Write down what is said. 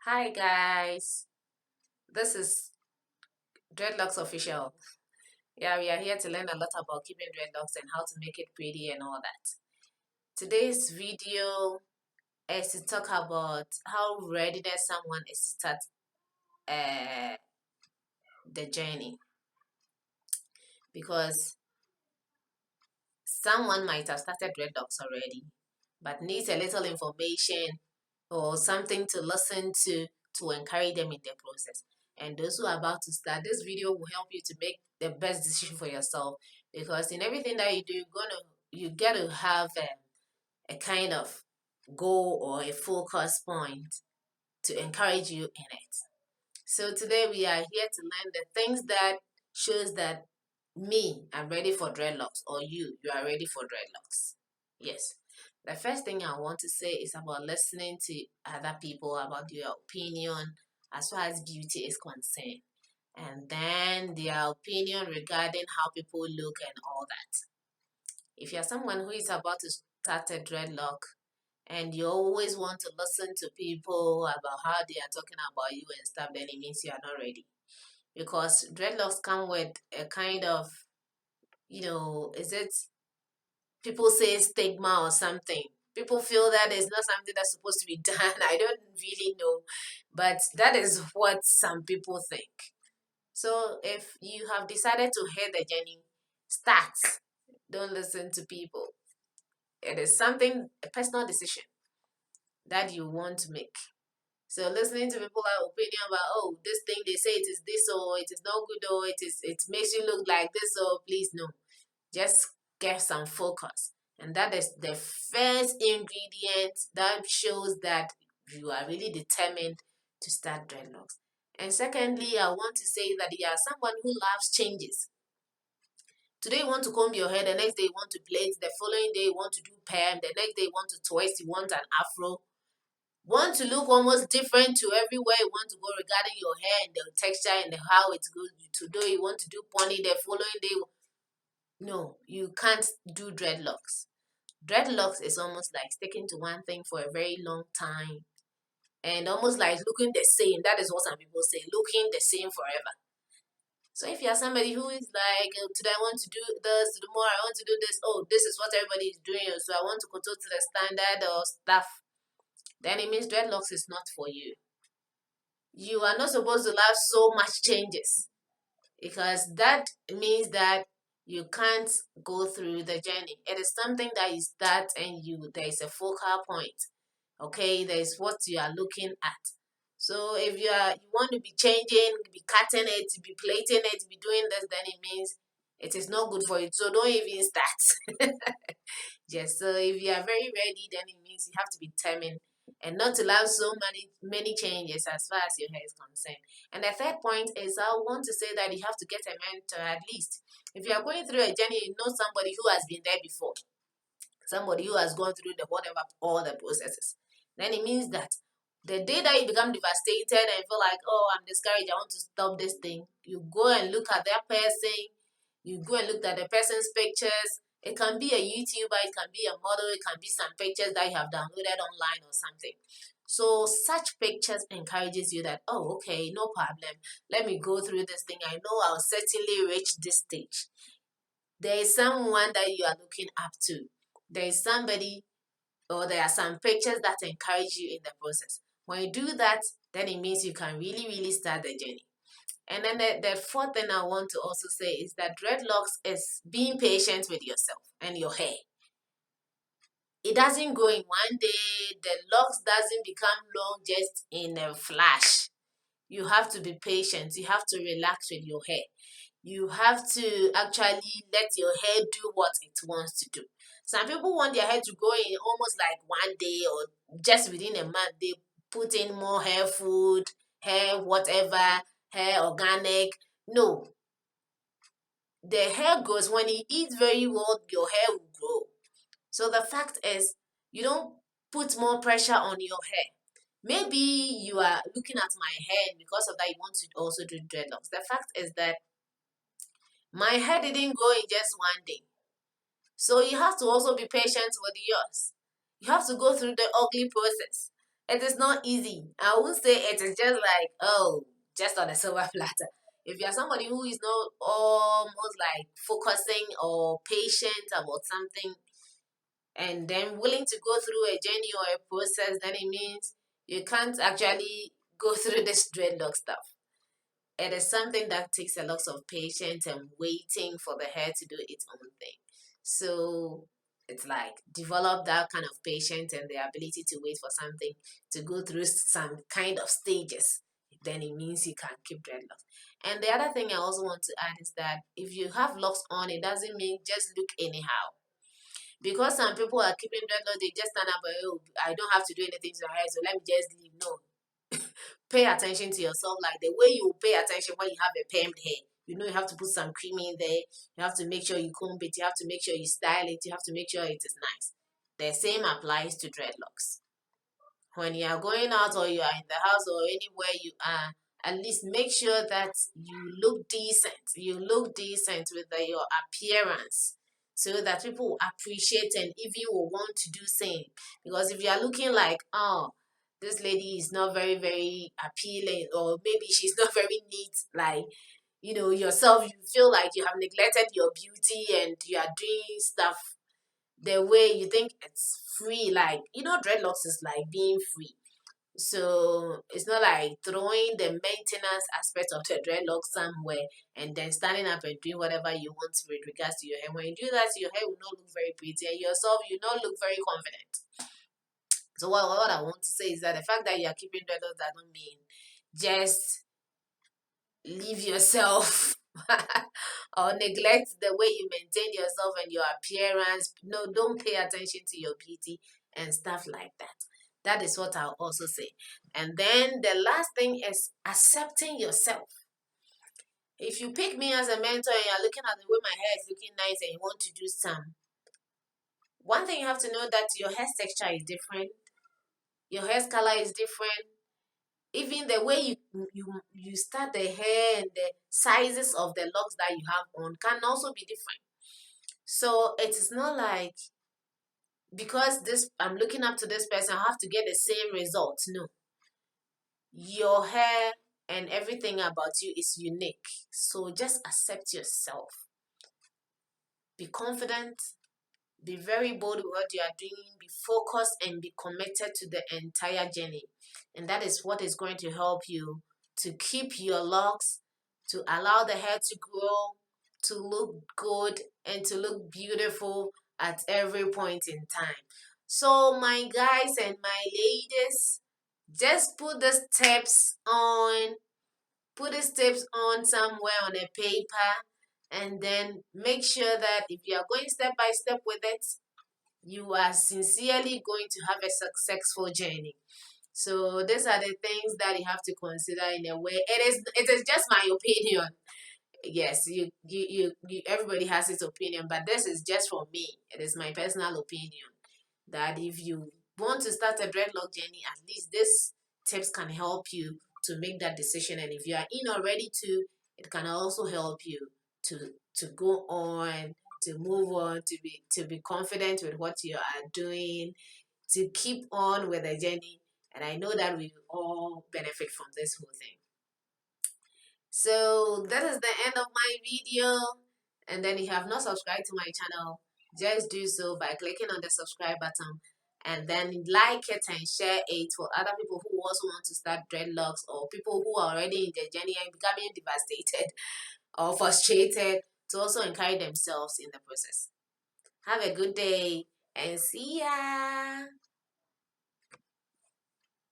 Hi guys, this is Dreadlocks Official. Yeah, we are here to learn a lot about keeping dreadlocks and how to make it pretty and all that. Today's video is to talk about how readiness someone is to start uh, the journey, because someone might have started dreadlocks already but needs a little information or something to listen to encourage them in their process. And those who are about to start, this video will help you to make the best decision for yourself, because in everything that you do, you got to have a kind of goal or a focus point to encourage you in it. So today we are here to learn the things that shows that I'm ready for dreadlocks, or you are ready for dreadlocks. Yes. The first thing I want to say is about listening to other people about their opinion as far as beauty is concerned, and then their opinion regarding how people look and all that. If you're someone who is about to start a dreadlock and you always want to listen to people about how they are talking about you and stuff, then it means you are not ready. Because dreadlocks come with a kind of, is it people say stigma or something? People feel that it's not something that's supposed to be done. I don't really know, but that is what some people think. So if you have decided to hit the journey, start. Don't listen to people. It is something, a personal decision that you want to make. So listening to people's opinion about, oh, this thing they say it is this, or it is not good, or it makes you look like this, or please no. Just get some focus. And that is the first ingredient that shows that you are really determined to start dreadlocks. And secondly, I want to say that you are someone who loves changes. Today you want to comb your hair, the next day you want to plait, the following day you want to do perm, the next day you want to twist, you want an afro. Want to look almost different to everywhere you want to go regarding your hair and the texture and how it goes. Today you want to do pony, the following day no, you can't do dreadlocks. Dreadlocks is almost like sticking to one thing for a very long time and almost like looking the same. That is what some people say, looking the same forever. So if you're somebody who is like, today I want to do this, tomorrow I want to do this, oh, this is what everybody is doing, so I want to go to the standard or stuff, then it means dreadlocks is not for you. You are not supposed to have so much changes, because that means that you can't go through the journey. It is something that you start and there is a focal point. Okay, there is what you are looking at. So if you want to be changing, be cutting it, be plating it, be doing this, then it means it is not good for you. So don't even start. Yes, so if you are very ready, then it means you have to be determined and not to allow so many changes as far as your hair is concerned. And the third point is I want to say that you have to get a mentor at least. If you are going through a journey, you know somebody who has been there before, somebody who has gone through the whatever all the processes. Then it means that the day that you become devastated and feel like, oh, I'm discouraged, I want to stop this thing, you go and look at that person, you go and look at the person's pictures. It can be a YouTuber, it can be a model, it can be some pictures that you have downloaded online or something. So such pictures encourages you that, oh, okay, no problem. Let me go through this thing. I know I'll certainly reach this stage. There is someone that you are looking up to. There is somebody, or there are some pictures that encourage you in the process. When you do that, then it means you can really, really start the journey. And then the fourth thing I want to also say is that dreadlocks is being patient with yourself and your hair. It doesn't grow in one day. The locks doesn't become long just in a flash. You have to be patient. You have to relax with your hair. You have to actually let your hair do what it wants to do. Some people want their hair to grow in almost like one day or just within a month. They put in more hair food, hair whatever, hair organic. No, the hair grows when you eat very well, your hair will grow. So the fact is, you don't put more pressure on your hair. Maybe you are looking at my hair and because of that you want to also do dreadlocks. The fact is that my hair didn't grow in just one day. So you have to also be patient with yours. You have to go through the ugly process. It is not easy. I won't say it is just like, oh, just on a silver platter. If you're somebody who is not almost like focusing or patient about something and then willing to go through a journey or a process, then it means you can't actually go through this dreadlock stuff. It is something that takes a lot of patience and waiting for the hair to do its own thing. So it's like develop that kind of patience and the ability to wait for something to go through some kind of stages. Then it means you can keep dreadlocks. And the other thing I also want to add is that if you have locks on, it doesn't mean just look anyhow. Because some people are keeping dreadlocks, they just stand up and, oh, I don't have to do anything to my hair, so let me just leave. No, pay attention to yourself like the way you pay attention when you have a permed hair. You know you have to put some cream in there. You have to make sure you comb it. You have to make sure you style it. You have to make sure it is nice. The same applies to dreadlocks. When you are going out or you are in the house or anywhere you are, at least make sure that you look decent. You look decent with your appearance so that people will appreciate and even will want to do same. Because if you are looking like, oh, this lady is not very, very appealing, or maybe she's not very neat, like, yourself, you feel like you have neglected your beauty and you are doing stuff the way you think it's free. Like, dreadlocks is like being free. So it's not like throwing the maintenance aspect of the dreadlock somewhere and then standing up and doing whatever you want with regards to your hair. When you do that, your hair will not look very pretty and yourself, you not look very confident. So what I want to say is that the fact that you are keeping dreadlocks doesn't mean just leave yourself or neglect the way you maintain yourself and your appearance. No, don't pay attention to your beauty and stuff like that. That is what I'll also say. And then the last thing is accepting yourself. If you pick me as a mentor and you're looking at the way my hair is looking nice and you want to do some, one thing you have to know that your hair texture is different, your hair color is different, even the way you start the hair and the sizes of the locks that you have on can also be different. So it is not like because this I'm looking up to this person, I have to get the same result. No. Your hair and everything about you is unique. So just accept yourself. Be confident. Be very bold with what you are doing. Be focused and be committed to the entire journey. And that is what is going to help you to keep your locks, to allow the hair to grow, to look good, and to look beautiful at every point in time. So, my guys and my ladies, just put these tips on somewhere on a paper, and then make sure that if you are going step by step with it, you are sincerely going to have a successful journey. So these are the things that you have to consider in a way. It is just my opinion. Yes, everybody has its opinion, but this is just for me. It is my personal opinion that if you want to start a dreadlock journey, at least this tips can help you to make that decision. And if you are in already too, it can also help you to go on, to move on, to be confident with what you are doing, to keep on with the journey. And I know that we all benefit from this whole thing. So that is the end of my video. And then if you have not subscribed to my channel, just do so by clicking on the subscribe button and then like it and share it for other people who also want to start dreadlocks or people who are already in their journey and becoming devastated or frustrated to also encourage themselves in the process. Have a good day and see ya.